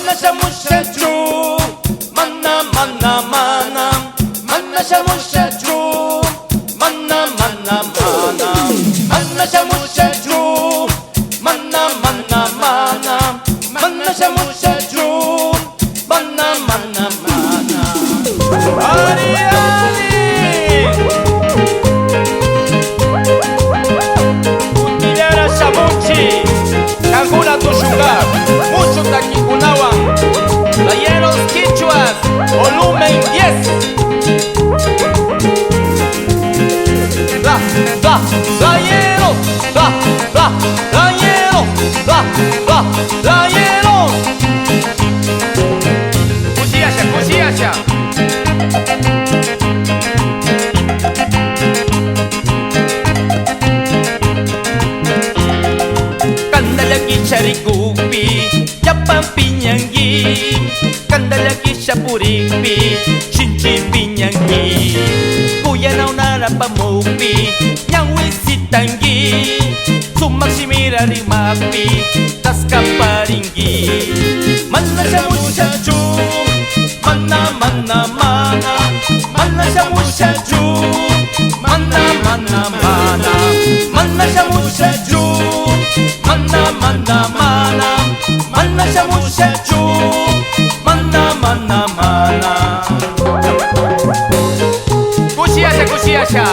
만나자 무샤주 만나 만나 만나 만나자 무샤주 만나 만나 만나 만나자 무샤주 만나 만나 만나 만나자 무샤주 만나 만나 만나 아리 아리 Utiliara Shabuchi Kagura Tushugar Muchos de aquí Kunawan Playeros Quichuas Volumen 10 Playeros Playeros Kusiasha Kusiasha Kandalagi Charikupi Yapan Piñangui Kandalagi Shapuripi Chinchi Piñangui Kuyana Unara Pamupi Nyangwi Sitangi Sumakshimira Rimapi Taskaparingi Manasha Mushaju Mana Mana Mana Manasha Mushaju Mana Mana Mana Manasha Mushaju Mana Mana Mana Manasha Mushaju Mana Mana Mana Kusiasha Kusiasha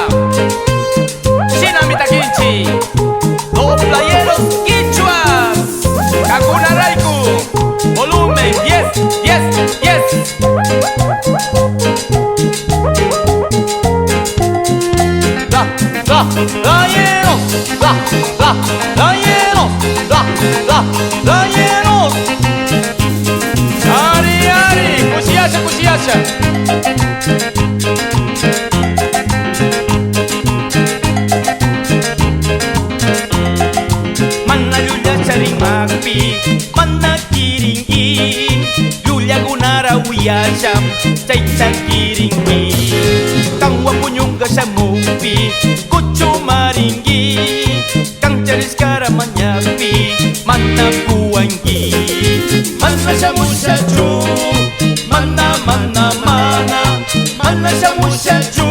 Shinamita Kinchi Los Playeros Quichuas Kaguna Raiku Volumen 10 10 10 Playeros Ari Ari Kusiasha Kusiasha Mana Yulia Charimapi Mana Kiringi Yulia Gunara Uyasham Chaicha Kiringi Kangwa Punyunga Shamupi Kuchu Maringi Kang Chariskara Manyapi Mana Kuangi Mana Shamushaju Mana Mana Mana Mana Shamushaju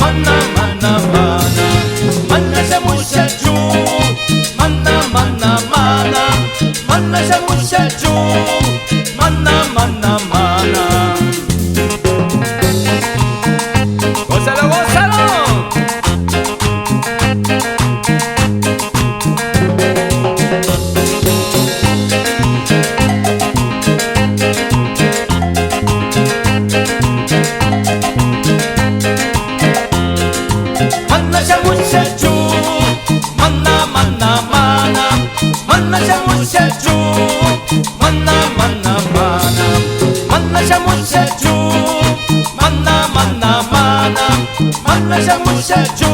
Mana Mana Mana Mana Shamushaju Mana Mana Mana Mana Shamushaju Mana Mana Mana Gózalo, gózalo Mana Shamushaju Mana Mana Mana Mana Shamushaju Mana Mana Mana Mana Shamushaju Mana Mana Mana Mana Shamushaju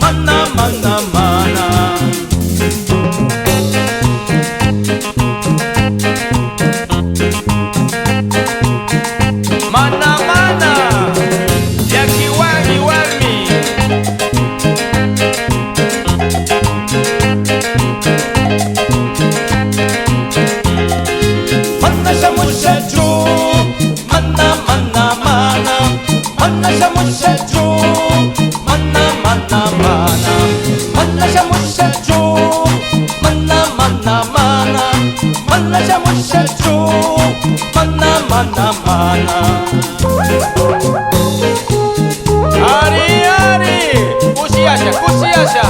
Mana Mana Mana Mana Mana Yakiwani Wami Mana Shamushaju Mana Mana Mana Mana Shamushaju Mana Mana Mana Mana Shamushaju Mana Mana Mana Mana Shamushaju Mana Mana Mana Ari Ari Kusiasha Kusiasha